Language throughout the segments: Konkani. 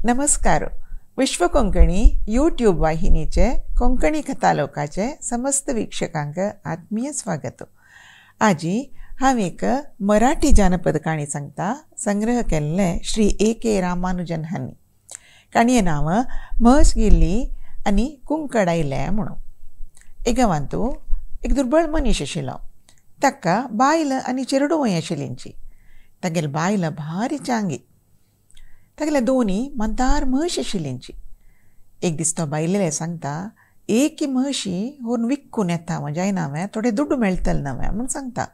नमस्कार. विश्व कोंकणी यूट्यूब वाहिनीचे कोंकणी कथालोकाचे समस्त वीक्षकांक आत्मीय स्वागत. आजी हांव एक मराठी जानपद काणी सांगता, संग्रह केल्ले श्री A.K. रामानुजन हांनी. काणये नांव म्हस गेल्ली आनी कुंकड आयले म्हणून. एक गांवांतू एक दुर्बळ मनीस आशिल्लो. ताका बायल आनी चेडूं वय आशिल्लींची. तागेली बायल भारी चांगी. तागेले दोनी मंतार म्हशी आशिल्लींची. एक दीस तो बायलेले सांगता, एक म्हशी व्हरून विकून येता जायना हांवें, थोडे दुड्ड मेळटले नवे म्हूण सांगता.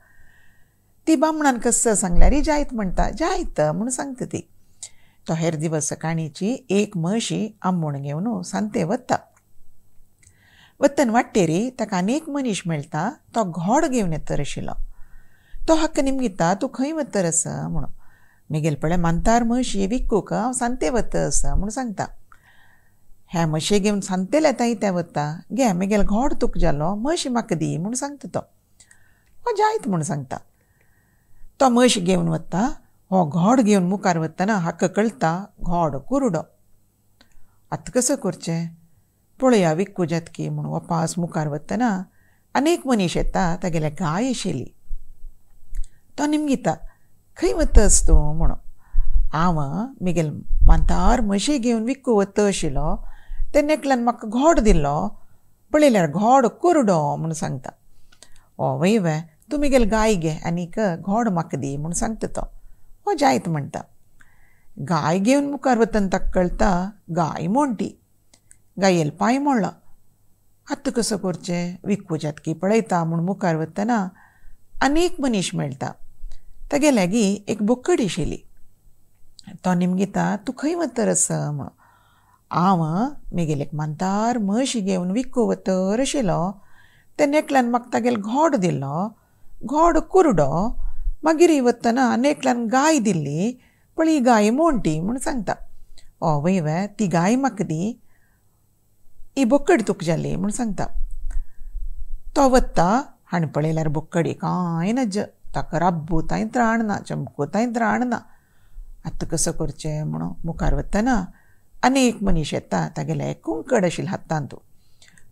ती बामणान कस सांगल्यार जायत म्हणटा. जायत म्हूण सांगता ती. तो हेर दिवस काणयेची एक म्हशी आंबूण घेवन सांते वता. वतन वाटेरी ताका आनीक मनीस मेळटा. तो घोड घेवन येतर आशिल्लो. तो हक्क निमगिता, तूं खंय वतरस म्हणून. मिगेल पळय मंतार म्हशी विकूक हांव सांते वतस म्हूण सांगता. ह्या म्हशे घेवन सांतेले ताई ते वता. गे मिगेल घोड तुक जालो, म्हशी म्हाका दी म्हूण सांगता तो. हो जायत म्हूण सांगता. तो म्हशी घेवन वता. हो घोड घेवन मुखार वतना हक्क कळटा घोड कुरुडो. आतां कसो करचें, पळया विकू जातकी म्हूण वपास मुखार वतना आनीक मनीस येता. तागेले गाय आशिल्ली. तो निमगिता, खंय वतस तूं म्हणून. हांव मिगेल मंतार म्हशी घेवन विकू वत आशिल्लो, ते नेकल्यान म्हाका घोड दिल्लो. पळयल्यार घोड कुरुडो म्हूण सांगता. वय वय, तूं मिगेल गाय घे आनीक घोड म्हाका दी म्हूण सांगता तो. हो जायत म्हणटा. गाय घेवन मुखार वतन ताका कळटा गाय मोणटी. गायेल पांय मोडलो. आतां कसो करचें, विकू जातकी पळयता म्हूण मुखार वतना आनीक मनीस मेळटा. तागे लागीं एक बोकड आशिल्ली. तो निमगिता, तूं खंय वतरस म्हणून. हांव मिगेल एक मंतार म्हशी घेवन विकू वतर आशिल्लो, ते नेकल्यान म्हाका तागेलो घोड दिल्लो. घोड कुरुडो. मागीर वतना नेकल्यान गाय दिल्ली. पण ही गाय मोणटी म्हूण सांगता. वय वय, ती गाय म्हाका दी, ही बोकड तुक जाली म्हूण सांगता. तो वता. हाणें पळयल्यार बोकडी कांय नज. ताका राब्बू तांय त्राण ना, चमकू तांय त्राण ना. आतां कसो करचें म्हणून मुखार वतना आनीक मनीस येता. तागेले कुंकड आशिल्ले हातांत.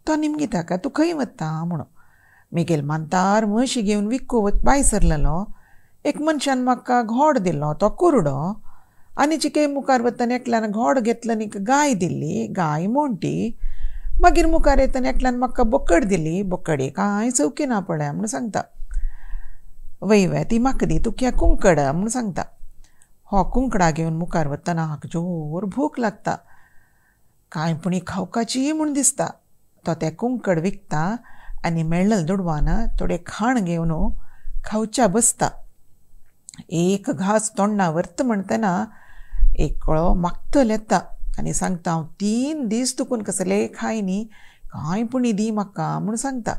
तो निमगिता, तूं खंय वता म्हणून. मिगेल मंतार म्हशी घेवन विकू भायर सरलेलो. एक मनशान म्हाका घोड दिल्लो, तो कुरुडो. आनी चिके मुखार वतना एकल्यान घोड घेतलो आनी गाय दिल्ली. गाय मोणटी. मागीर मुखार येतना एकल्यान म्हाका बोकड दिली. बोकडी कांय चवकी ना पळय म्हूण सांगता. वय वय, ती म्हाका दी, तुका ह्या कुंकड म्हूण सांगता. हो कुंकडा घेवन मुखार वतना हाका जोर भूक लागता. कांय पुणी खावपाची म्हूण दिसता. तो ते कुंकड विकता आनी मेळ्ळल दुडवान थोडे खाण घेवन खावच्या बसता. एक घास तोंडा व्हरता म्हणटना एक कळो मागतल येता आनी सांगता, हांव 3 दीस तुकून कसले खायनी, कांय पुणी दी म्हाका म्हूण सांगता.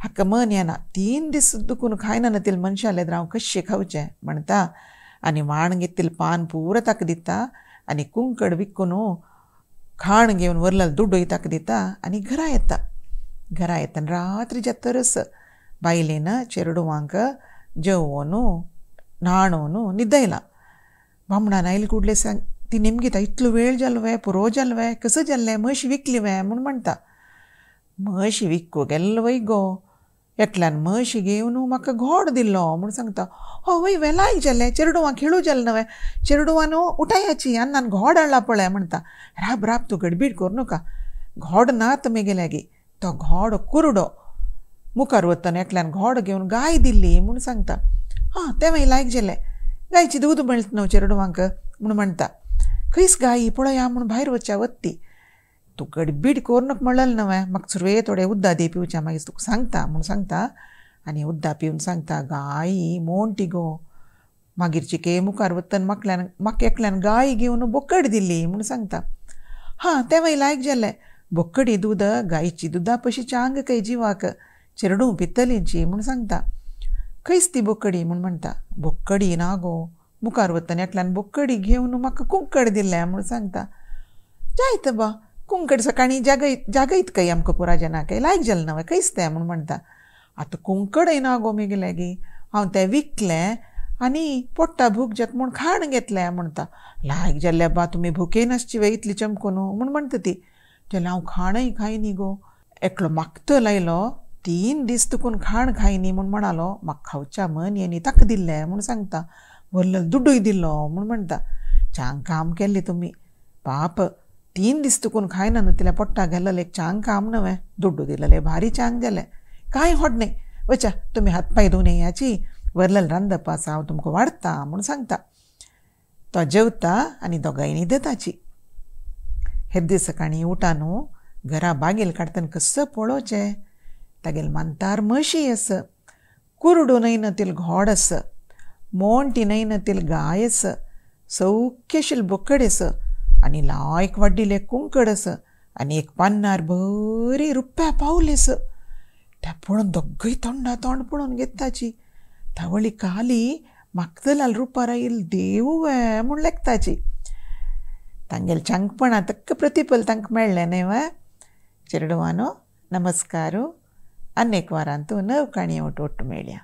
हाका मन येना. 3 दीस दुखून खायना नतील मनशाले हांव कशें खावचें म्हणटा. आनी वाण घेतिल्लें पान पुरो ताका दिता आनी कुंकड विकून खाण घेवन व्हरलें दुड्डूय ताका दिता आनी घरा येता. घरा येतना रात्री जेतरस बायलेन चेडवांक जेवून न्हाणोवन न्हिदयलां. बामणान आयले कुडले सांग, ती निमगिता, इतलो वेळ जालो वे, पुरो जालो वे, कसो जाल्लें, म्हशी विकली वे म्हूण म्हणटा. म्हशी विकूं गेल्लो वय गो, एकल्यान म्हशी घेवन म्हाका घोड दिल्लो म्हूण सांगता. वय वे, लायक जालें, चेडवां खेळू जालें न्हय, चेडवान उठायाची अन्नान घोड हाडला पळय म्हणटा. राब राब, तूं गडबीड करूं नाका. घोड नात मेगे लागीं. तो घोड कुरुडो. मुखार वतना एकल्यान घोड घेवन गाय दिल्ली म्हूण सांगता. तें लायक जालें. गायची दूद मेळटा न्हय चेडवांक म्हूण म्हणटा. खंयच गायी पळया म्हूण भायर वच्च्या वत्ती. तूं गडबीड करूं नाका म्हणलें न्हय, म्हाका सुरवे थोडे उद्दा दी पिवच्या, मागीर तुका सांगता म्हूण सांगता. आनी उद्दा पिवन सांगता, गाय मोणटी गो. मागीर चिके मुखार वतना म्हाका एकल्यान गाय घेवन बोकड दिल्ली म्हूण सांगता. तें लायक जालें. बोकडी दूद गायची दुदा पशी चांग खंय जिवाक, चेडूं पितलींची म्हूण सांगता. खंयच ती बोकडी म्हूण म्हणटा. बोकडी ना गो. मुखार वतना एकल्यान बोकडी घेवन म्हाका कुंकड दिल्लें म्हूण सांगता. जायत बा, कुंकड सकाळी जागयत खंय आमकां पुरा जाणांक, लायक जालें न्हय, खंयच तें म्हूण म्हणटा. आतां कुंकडय ना गो मेगे लागीं. हांव तें विकलें आनी पोट्टा भूक जेत म्हूण खाण घेतलें म्हणटा. लायक जाल्ल्या बा तुमी भुके नासची वे इतली चमकून म्हूण म्हणटा ती. जाल्यार हांव खाणय खायनी गो. एकलो मागतो लायलो 3 दीस तुकून खाण खायनी म्हूण म्हणालो. म्हाका खावच्या मन येनी ताका दिल्लें म्हूण सांगता. व्हरलो दुड्डूय दिल्लो म्हूण म्हणटा. चांग काम केल्लें तुमी पाप 3 दीस तुकून खायना न्हू तिल्या पोट्टा गेल्लें एक चांग काम न्हय दुड्डू दिल्लें भारी चांग गेलें. कांय होडनय वचा तुमी हात पांय धुवन येयाची व्हरलें रांदप आसा हांव तुमकां वाडटा म्हूण सांगता. तो जेवता आनी दोगांयनी देताची. हे दीस सकाळीं उठा न्हू घरा बागेल काडटना कसं पळोवचें. तागेल मांतार म्हशी आस, कुरडू न्हय तील घोड आस, मोंटी न्हय तील गाय आस, सौख्य आशिल्ली बोकड आस आनी लायक वाडिल्लें कुंकड आस आनी एक पान्नार बरी रुप्या पावली आस. तें पळोवन दोगूय तोंडा तोंड पळोवन घेताची. धावळी काली म्हाका रुपार येयल देव म्हूण लेखताची. तांगेल चांगपणा तक्क प्रतिफल तांकां मेळ्ळें न्हय वा. चेडवानो नमस्कारू. आनी एक वारान तूं नव काणयो ओट मेळया.